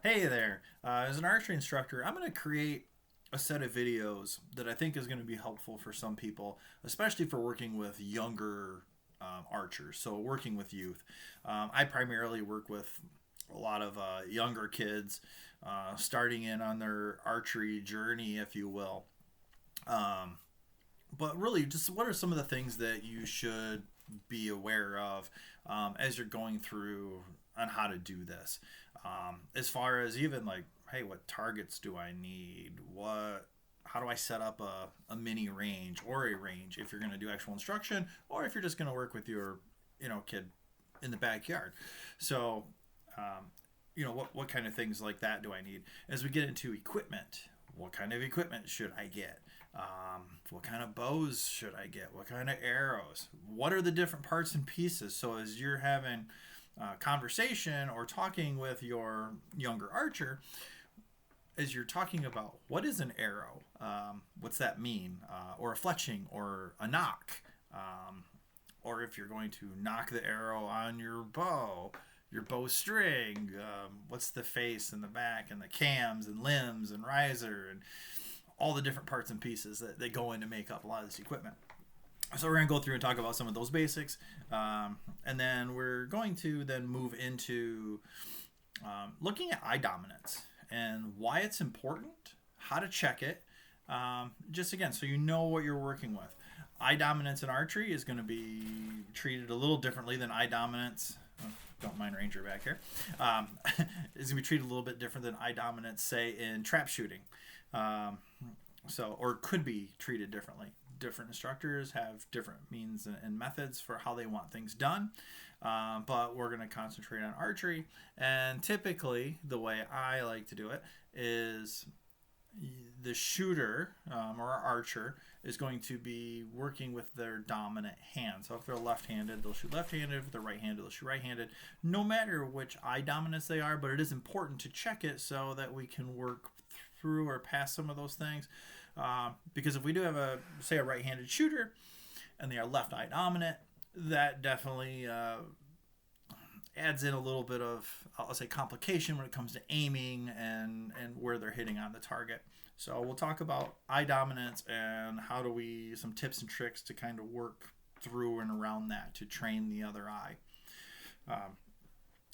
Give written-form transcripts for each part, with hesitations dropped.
Hey there. As an archery instructor, I'm going to create a set of videos that I think is going to be helpful for some people, especially for working with younger archers. So, working with youth. I primarily work with a lot of younger kids starting in on their archery journey, if you will. Um, but really, just what are some of the things that you should be aware of as you're going through on how to do this? As far as even like, hey, what targets do I need? How do I set up a mini range or a range if you're going to do actual instruction, or if you're just going to work with your kid in the backyard? So um, what kind of things like that do I need as we get into equipment? What kind of equipment should I get? What kind of bows should I get? What kind of arrows? What are the different parts and pieces? So as you're having conversation or talking with your younger archer, as you're talking about what is an arrow, what's that mean, or a fletching or a knock, or if you're going to knock the arrow on your bow string, what's the face and the back and the cams and limbs and riser and all the different parts and pieces that go in to make up a lot of this equipment. So we're going to go through and talk about some of those basics, and then we're going to then move into looking at eye dominance and why it's important, how to check it, just again so you know what you're working with. Eye dominance in archery is going to be treated a little differently than eye dominance. Oh, don't mind Ranger back here. It's going to be treated a little bit different than eye dominance, say, in trap shooting. Or could be treated differently. Different instructors have different means and methods for how they want things done, but we're going to concentrate on archery. And typically, the way I like to do it is the shooter or archer is going to be working with their dominant hand. So if they're left-handed, they'll shoot left-handed. If they're right-handed, they'll shoot right-handed. No matter which eye dominance they are, but it is important to check it so that we can work through or past some of those things. Because if we do have a right-handed shooter and they are left eye dominant, that definitely adds in a little bit of, I'll say, complication when it comes to aiming and where they're hitting on the target. So we'll talk about eye dominance and how do we, some tips and tricks to kind of work through and around that to train the other eye.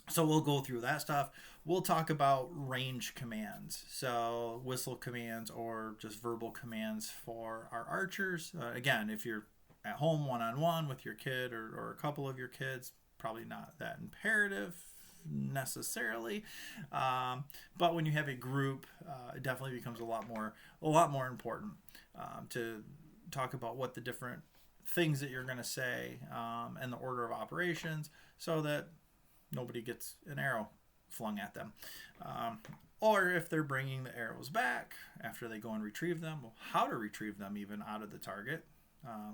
So we'll go through that stuff. We'll talk about range commands, so whistle commands or just verbal commands for our archers. Again, if you're at home one-on-one with your kid or a couple of your kids, probably not that imperative necessarily. But when you have a group, it definitely becomes a lot more important to talk about what the different things that you're going to say and the order of operations, so that nobody gets an arrow flung at them. Or if they're bringing the arrows back after they go and retrieve them, well, how to retrieve them even out of the target.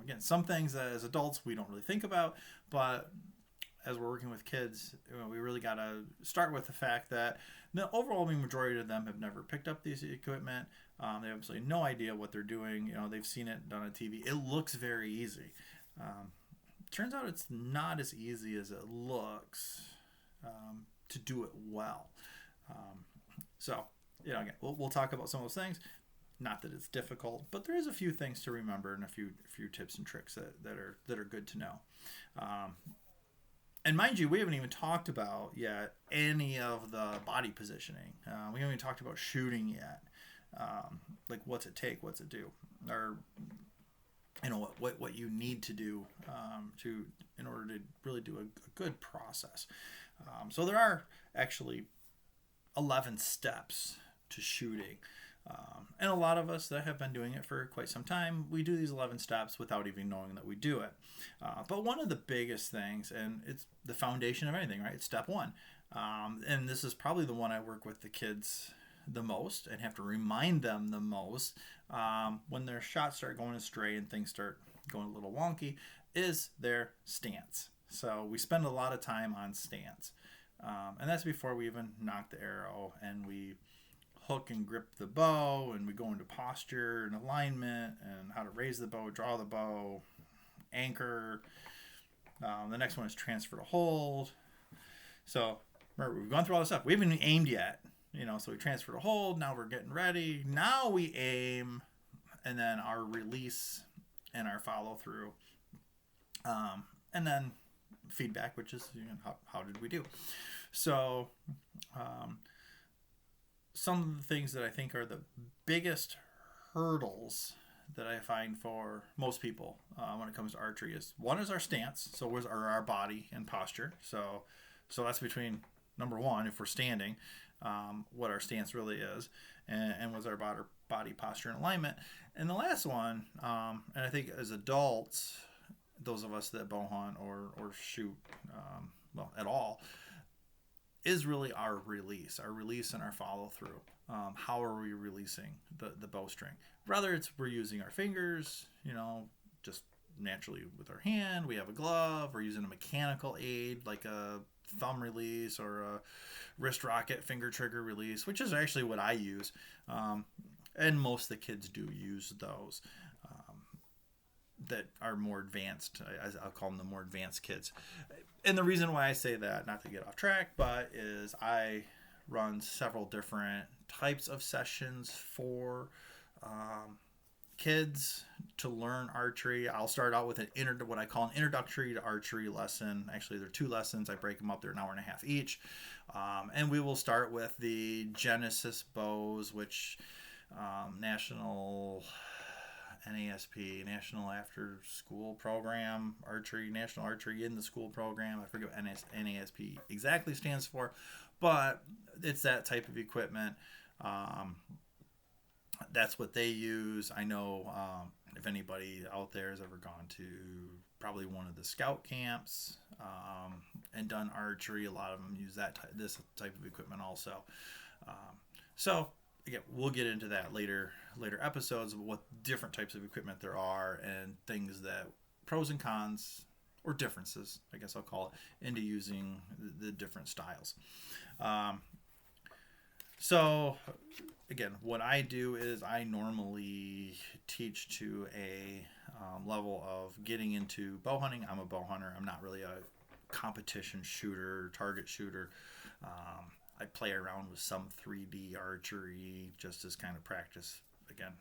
Again, some things that as adults we don't really think about, but as we're working with kids, we really got to start with the fact that the overwhelming majority of them have never picked up these equipment. They have absolutely no idea what they're doing. They've seen it done on TV. It looks very easy. Turns out it's not as easy as it looks. To do it well. Again, we'll talk about some of those things. Not that it's difficult, but there is a few things to remember and a few tips and tricks that are good to know. And mind you, we haven't even talked about yet any of the body positioning. We haven't even talked about shooting yet. Like what's it take, what's it do, or what you need to do in order to really do a good process. So there are actually 11 steps to shooting. And a lot of us that have been doing it for quite some time, we do these 11 steps without even knowing that we do it. But one of the biggest things, and it's the foundation of anything, right? It's step one. And this is probably the one I work with the kids the most and have to remind them the most when their shots start going astray and things start going a little wonky, is their stance. So we spend a lot of time on stance. And that's before we even knock the arrow and we hook and grip the bow and we go into posture and alignment and how to raise the bow, draw the bow, anchor. The next one is transfer to hold. So remember, we've gone through all this stuff. We haven't even aimed yet. So we transfer to hold. Now we're getting ready. Now we aim, and then our release and our follow through, and then feedback, which is how did we do. So some of the things that I think are the biggest hurdles that I find for most people when it comes to archery is, one is our stance. So where's our body and posture. So that's between number one, if we're standing, what our stance really is, and what's our body posture and alignment. And the last one, and I think as adults, those of us that bow hunt or shoot at all, is really our release and our follow through. How are we releasing the bowstring? Whether it's we're using our fingers, just naturally with our hand, we have a glove, we're using a mechanical aid like a thumb release or a wrist rocket finger trigger release, which is actually what I use. And most of the kids do use those that are more advanced. I'll call them the more advanced kids. And the reason why I say that, not to get off track, but is I run several different types of sessions for kids to learn archery. I'll start out with what I call an introductory to archery lesson. Actually, there are 2 lessons. I break them up. They're an hour and a half each. And we will start with the Genesis bows, which National NASP, National After School Program, Archery, National Archery in the School Program. I forget what NASP exactly stands for, but it's that type of equipment. That's what they use. I know if anybody out there has ever gone to probably one of the scout camps and done archery, a lot of them use this type of equipment also. So again, we'll get into that later episodes of what different types of equipment there are and things that pros and cons, or differences, I guess I'll call it, into using the different styles. So again, what I do is I normally teach to a level of getting into bow hunting. I'm a bow hunter. I'm not really a competition shooter, target shooter. I play around with some 3D archery just as kind of practice, again,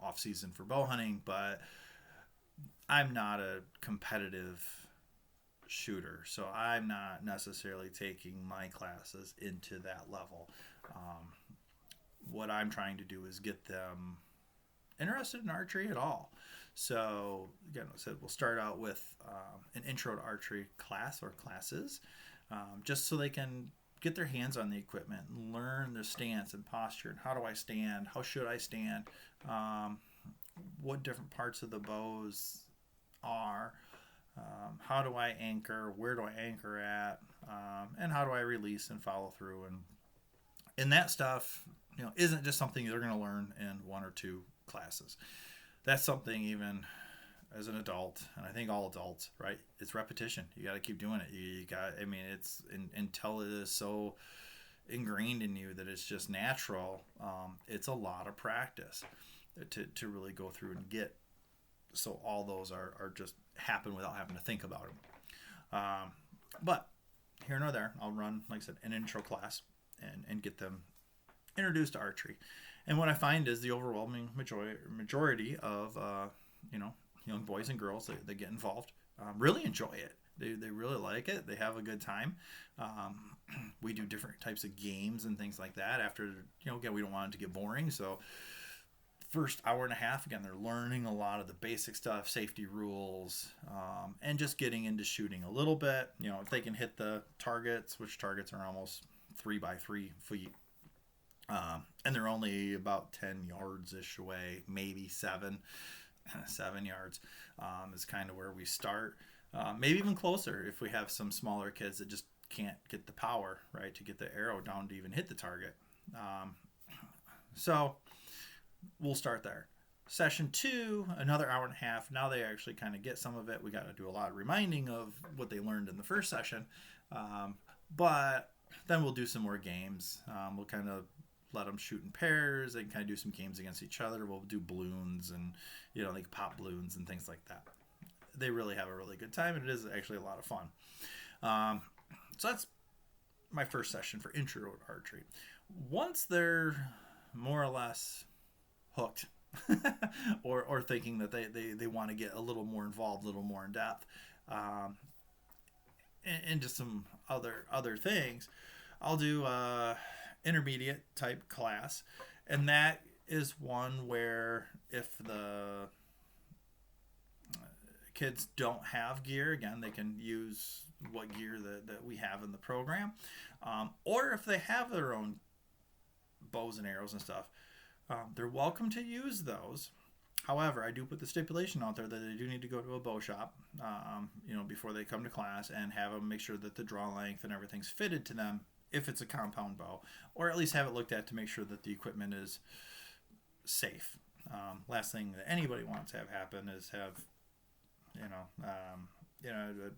off season for bow hunting, but I'm not a competitive shooter, so I'm not necessarily taking my classes into that level. What I'm trying to do is get them interested in archery at all. So again, I said we'll start out with an intro to archery class or classes, just so they can get their hands on the equipment and learn their stance and posture and how do I stand, how should I stand, what different parts of the bows are, how do I anchor, where do I anchor at, and how do I release and follow through. And that stuff isn't just something they're going to learn in 1 or 2 classes. That's something even as an adult, and I think all adults, right? It's repetition. You got to keep doing it. It's until it is so ingrained in you that it's just natural. It's a lot of practice to really go through and get. So all those are just happen without having to think about them. But here nor there, I'll run, like I said, an intro class and get them introduced to archery. And what I find is the overwhelming majority of young boys and girls that get involved really enjoy it. They really like it. They have a good time. We do different types of games and things like that. After, again, we don't want it to get boring. So first hour and a half, again, they're learning a lot of the basic stuff, safety rules, and just getting into shooting a little bit. If they can hit the targets, which targets are almost 3 by 3 feet. And they're only about 10 yards-ish away, maybe 7 yards is kind of where we start. Maybe even closer if we have some smaller kids that just can't get the power, right, to get the arrow down to even hit the target. So we'll start there. Session 2, another hour and a half. Now they actually kind of get some of it. We got to do a lot of reminding of what they learned in the first session. But then we'll do some more games. We'll kind of let them shoot in pairs. They can kind of do some games against each other. We'll do balloons and, they can pop balloons and things like that. They really have a really good time, and it is actually a lot of fun. So that's my first session for intro to archery. Once they're more or less hooked, or thinking that they want to get a little more involved, a little more in depth, into some other things, I'll do a intermediate type class, and that is one where if the kids don't have gear, again, they can use what gear that we have in the program, or if they have their own bows and arrows and stuff, they're welcome to use those. However, I do put the stipulation out there that they do need to go to a bow shop, before they come to class, and have them make sure that the draw length and everything's fitted to them if it's a compound bow, or at least have it looked at to make sure that the equipment is safe. Last thing that anybody wants to have happen is have, a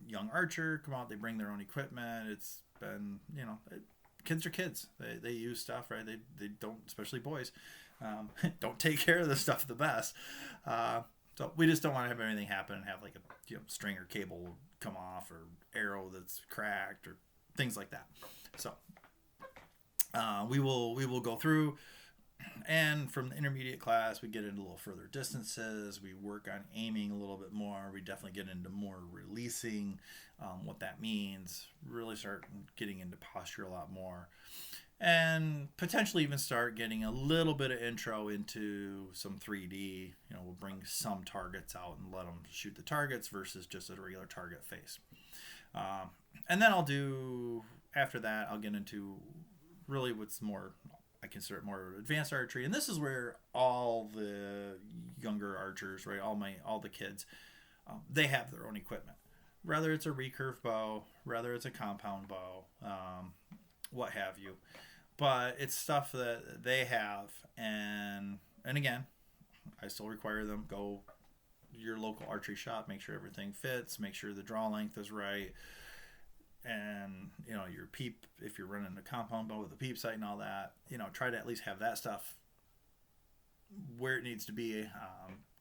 young archer come out, they bring their own equipment. It's been, kids are kids. They use stuff, right? They don't, especially boys, don't take care of the stuff the best. So we just don't want to have anything happen and have like a string or cable come off, or arrow that's cracked, or things like that. So we will go through, and from the intermediate class we get into a little further distances. We work on aiming a little bit more. We definitely get into more releasing, what that means. Really start getting into posture a lot more, and potentially even start getting a little bit of intro into some 3D. We'll bring some targets out and let them shoot the targets versus just a regular target face. And then after that, I'll get into really what's more, I consider it more advanced archery. And this is where all the younger archers, right, all the kids, they have their own equipment. Whether it's a recurve bow, whether it's a compound bow, what have you. But it's stuff that they have, and again, I still require them go to your local archery shop, make sure everything fits, make sure the draw length is right, and your peep, if you're running a compound bow with a peep sight and all that, try to at least have that stuff where it needs to be,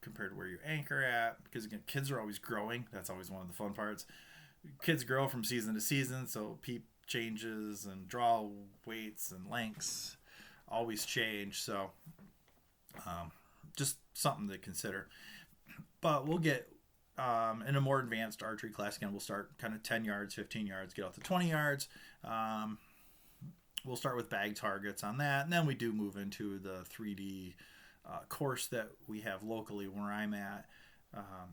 compared to where you anchor at, because again, kids are always growing. That's always one of the fun parts. Kids grow from season to season, so peep changes and draw weights and lengths always change. So just something to consider. But we'll get in a more advanced archery class, again, we'll start kind of 10 yards, 15 yards, get out to 20 yards. We'll start with bag targets on that, and then we do move into the 3D course that we have locally where I'm at.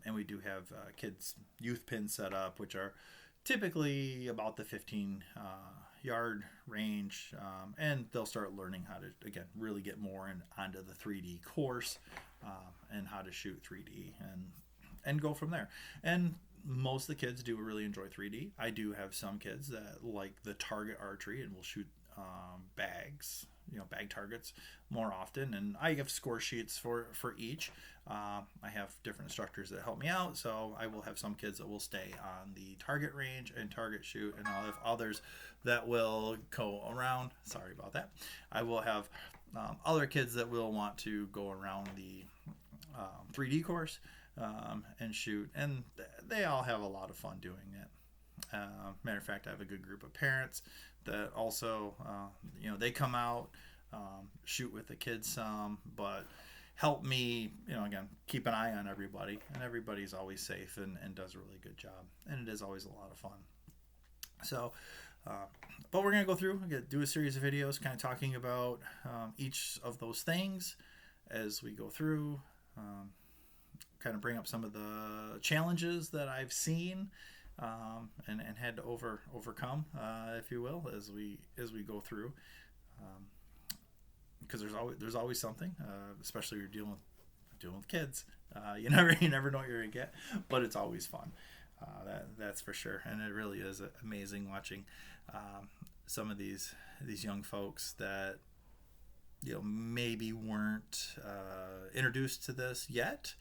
And we do have kids' youth pins set up, which are typically about the 15 yard range, and they'll start learning how to, again, really get more onto the 3D course, and how to shoot 3D and go from there. And most of the kids do really enjoy 3D. I do have some kids that like the target archery and will shoot bags, bag targets more often, and I have score sheets for each. I have different instructors that help me out, so I will have some kids that will stay on the target range and target shoot, and I'll have others that will go around. Sorry about that. I will have other kids that will want to go around the 3D course and shoot, and they all have a lot of fun doing it. Matter of fact, I have a good group of parents that also, they come out, shoot with the kids some, but help me, again, keep an eye on everybody, and everybody's always safe and does a really good job, and it is always a lot of fun. So, but we're going to go through, do a series of videos kind of talking about each of those things as we go through, kind of bring up some of the challenges that I've seen, and had to overcome, if you will, as we go through, because there's always something, especially when you're dealing with kids. You never know what you're gonna get, but it's always fun. That's for sure, and it really is amazing watching some of these young folks that maybe weren't introduced to this yet,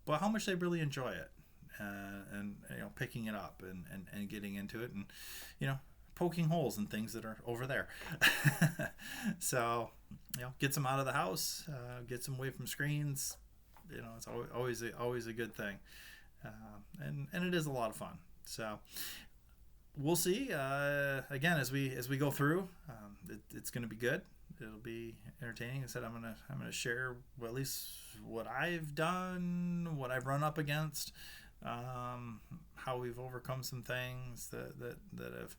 but how much they really enjoy it. And picking it up and getting into it, and poking holes in things that are over there. So gets them out of the house, gets them away from screens. It's always a good thing, and it is a lot of fun. So we'll see. Again, as we go through, it's going to be good. It'll be entertaining. I said I'm gonna share, well, at least what I've done, what I've run up against, how we've overcome some things that have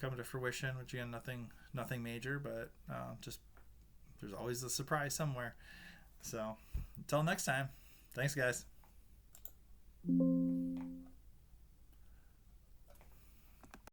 come to fruition. Which again, nothing major, but just there's always a surprise somewhere. So until next time, thanks guys.